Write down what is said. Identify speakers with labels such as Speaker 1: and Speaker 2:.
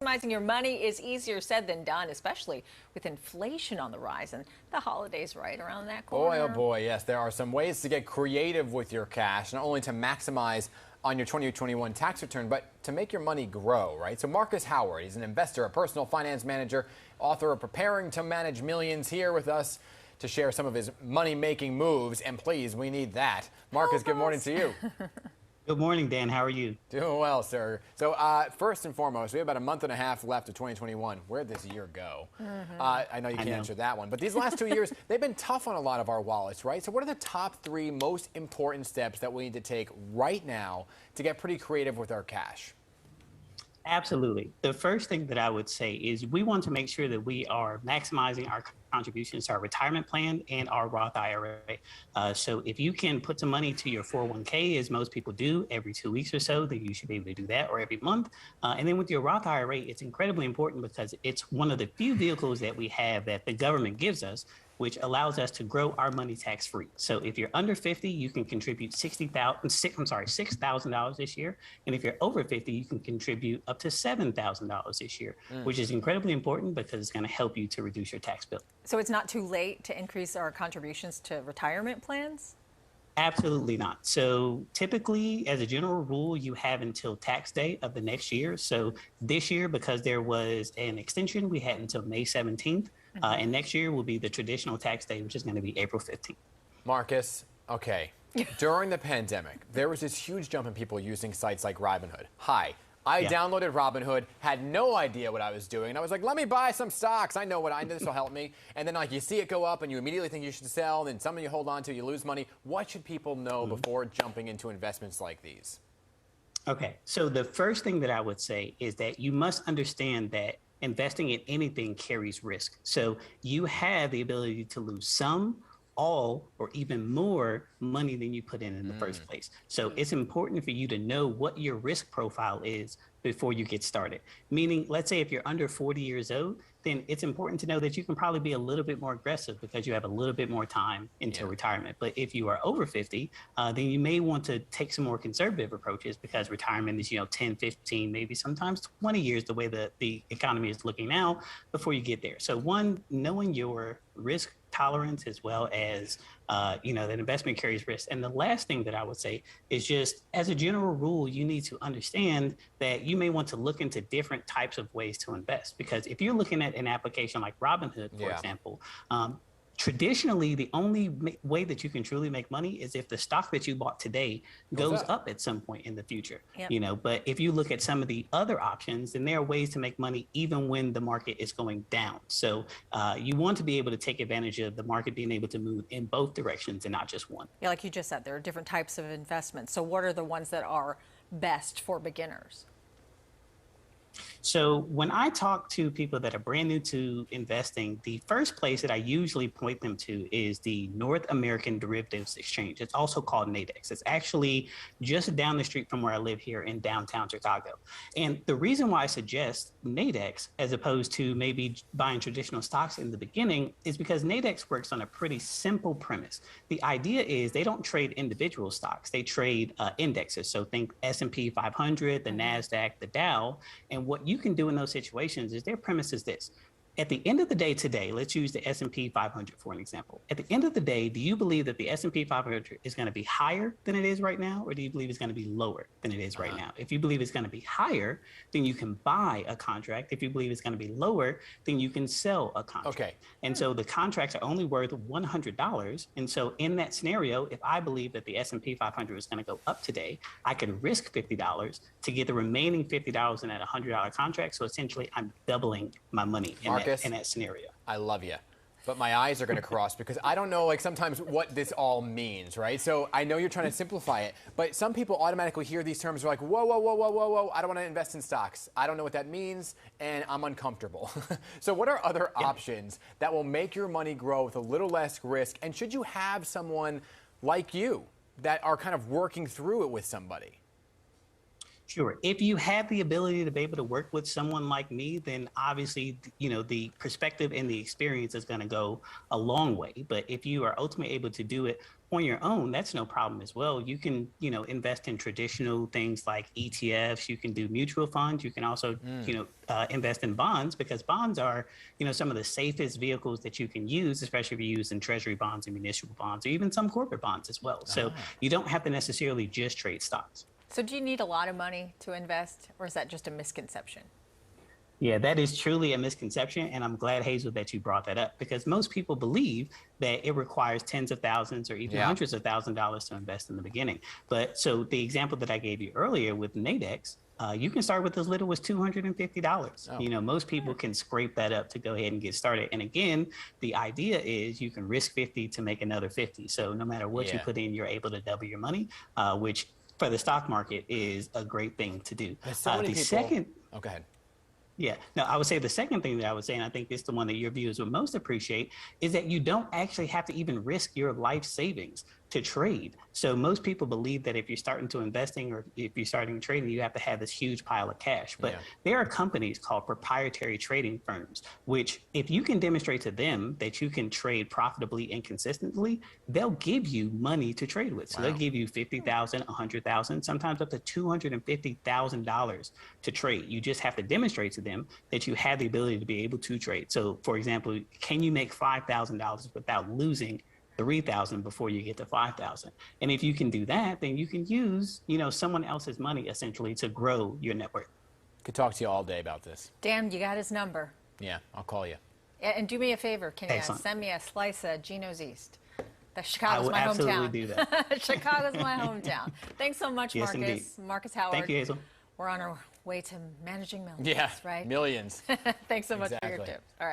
Speaker 1: Maximizing your money is easier said than done, especially with inflation on the rise and the holidays right around that corner.
Speaker 2: Boy, oh boy, yes, there are some ways to get creative with your cash, not only to maximize on your 2021 tax return, but to make your money grow, right? So Marcus Howard, he's an investor, a personal finance manager, author of Preparing to Manage Millions, here with us to share some of his money-making moves. And please, we need that. Marcus, good morning to you.
Speaker 3: Good morning, Dan. How are you?
Speaker 2: Doing well, sir. So first and foremost, we have about a month and a half left of 2021. Where'd this year go? I know you can't answer that one. But these last 2 years, they've been tough on a lot of our wallets, right? So what are the top three most important steps that we need to take right now to get pretty creative with our cash?
Speaker 3: Absolutely. The first thing that I would say is we want to make sure that we are maximizing our contributions to our retirement plan and our Roth IRA. So if you can put some money to your 401k, as most people do every 2 weeks or so, then you should be able to do that, or every month. And then with your Roth IRA, it's incredibly important because it's one of the few vehicles that we have that the government gives us, which allows us to grow our money tax-free. So if you're under 50, you can contribute $6,000 this year. And if you're over 50, you can contribute up to $7,000 this year, which is incredibly important because it's gonna help you to reduce your tax bill.
Speaker 1: So it's not too late to increase our contributions to retirement plans?
Speaker 3: Absolutely not. So typically, as a general rule, you have until tax day of the next year. So this year, because there was an extension, we had until May 17th. And next year will be the traditional tax day, which is going to be April 15th.
Speaker 2: Marcus, okay. During the pandemic, there was this huge jump in people using sites like Robinhood. I downloaded Robinhood, had no idea what I was doing. And I was like, let me buy some stocks. I know this will help me. And then you see it go up and you immediately think you should sell. And then some of you hold on to, you lose money. What should people know before jumping into investments like these?
Speaker 3: Okay, so the first thing that I would say is that you must understand that investing in anything carries risk. So you have the ability to lose some, all, or even more money than you put in the first place. So it's important for you to know what your risk profile is before you get started. Meaning, let's say if you're under 40 years old, then it's important to know that you can probably be a little bit more aggressive because you have a little bit more time until retirement. But if you are over 50, then you may want to take some more conservative approaches because retirement is, 10, 15, maybe sometimes 20 years, the way that the economy is looking now before you get there. So one, knowing your risk tolerance as well as, that investment carries risk. And the last thing that I would say is just as a general rule, you need to understand that you may want to look into different types of ways to invest. Because if you're looking at an application like Robinhood, for example, traditionally, the only way that you can truly make money is if the stock that you bought today goes up at some point in the future. But if you look at some of the other options, then there are ways to make money even when the market is going down. So you want to be able to take advantage of the market being able to move in both directions and not just one.
Speaker 1: Yeah, like you just said, there are different types of investments. So what are the ones that are best for beginners?
Speaker 3: So when I talk to people that are brand new to investing, the first place that I usually point them to is the North American Derivatives Exchange. It's also called NADEX. It's actually just down the street from where I live here in downtown Chicago. And the reason why I suggest NADEX as opposed to maybe buying traditional stocks in the beginning is because NADEX works on a pretty simple premise. The idea is they don't trade individual stocks. They trade indexes. So think S&P 500, the NASDAQ, the Dow. And what you can do in those situations is their premise is this. At the end of the day today, let's use the S&P 500 for an example. At the end of the day, do you believe that the S&P 500 is going to be higher than it is right now, or do you believe it's going to be lower than it is right now? If you believe it's going to be higher, then you can buy a contract. If you believe it's going to be lower, then you can sell a contract. And so the contracts are only worth $100. And so in that scenario, if I believe that the S&P 500 is going to go up today, I can risk $50 to get the remaining $50 in that $100 contract. So essentially, I'm doubling my money in that scenario.
Speaker 2: I love you, but my eyes are going to cross because I don't know, sometimes what this all means, right? So I know you're trying to simplify it, but some people automatically hear these terms, are like, whoa, whoa, whoa, whoa, whoa, whoa, I don't want to invest in stocks. I don't know what that means, and I'm uncomfortable. So what are other options that will make your money grow with a little less risk? And should you have someone like you that are kind of working through it with somebody?
Speaker 3: Sure. If you have the ability to be able to work with someone like me, then obviously, the perspective and the experience is going to go a long way. But if you are ultimately able to do it on your own, that's no problem as well. You can, invest in traditional things like ETFs. You can do mutual funds. You can also, invest in bonds, because bonds are, some of the safest vehicles that you can use, especially if you're using treasury bonds and municipal bonds, or even some corporate bonds as well. So you don't have to necessarily just trade stocks.
Speaker 1: So do you need a lot of money to invest, or is that just a misconception?
Speaker 3: Yeah, that is truly a misconception. And I'm glad, Hazel, that you brought that up, because most people believe that it requires tens of thousands or even hundreds of $1,000s to invest in the beginning. But so the example that I gave you earlier with Nadex, you can start with as little as $250.
Speaker 2: Oh.
Speaker 3: Most people can scrape that up to go ahead and get started. And again, the idea is you can risk 50 to make another 50. So no matter what you put in, you're able to double your money, which for the stock market is a great thing to do.
Speaker 2: So many people... Oh, go ahead.
Speaker 3: Yeah, no, I would say the second thing that I would say, and I think this is the one that your viewers would most appreciate, is that you don't actually have to even risk your life savings to trade. So most people believe that if you're starting to investing or if you're starting trading, you have to have this huge pile of cash. But there are companies called proprietary trading firms, which if you can demonstrate to them that you can trade profitably and consistently, they'll give you money to trade with. So they'll give you $50,000, $100,000, sometimes up to $250,000 to trade. You just have to demonstrate to them that you have the ability to be able to trade. So for example, can you make $5,000 without losing $3,000 before you get to $5,000? And if you can do that, then you can use, someone else's money essentially to grow your network.
Speaker 2: Could talk to you all day about this.
Speaker 1: Dan, you got his number.
Speaker 2: Yeah, I'll call you.
Speaker 1: And do me a favor, can you send me a slice of Geno's East? Chicago's my hometown.
Speaker 3: I will absolutely do that.
Speaker 1: Chicago's my hometown. Thanks so much,
Speaker 3: Yes,
Speaker 1: Marcus.
Speaker 3: indeed.
Speaker 1: Marcus Howard.
Speaker 3: Thank you, Hazel.
Speaker 1: We're on our way to managing millions,
Speaker 2: Yeah,
Speaker 1: right?
Speaker 2: millions.
Speaker 1: Thanks so much for your
Speaker 2: Exactly.
Speaker 1: tips. All right.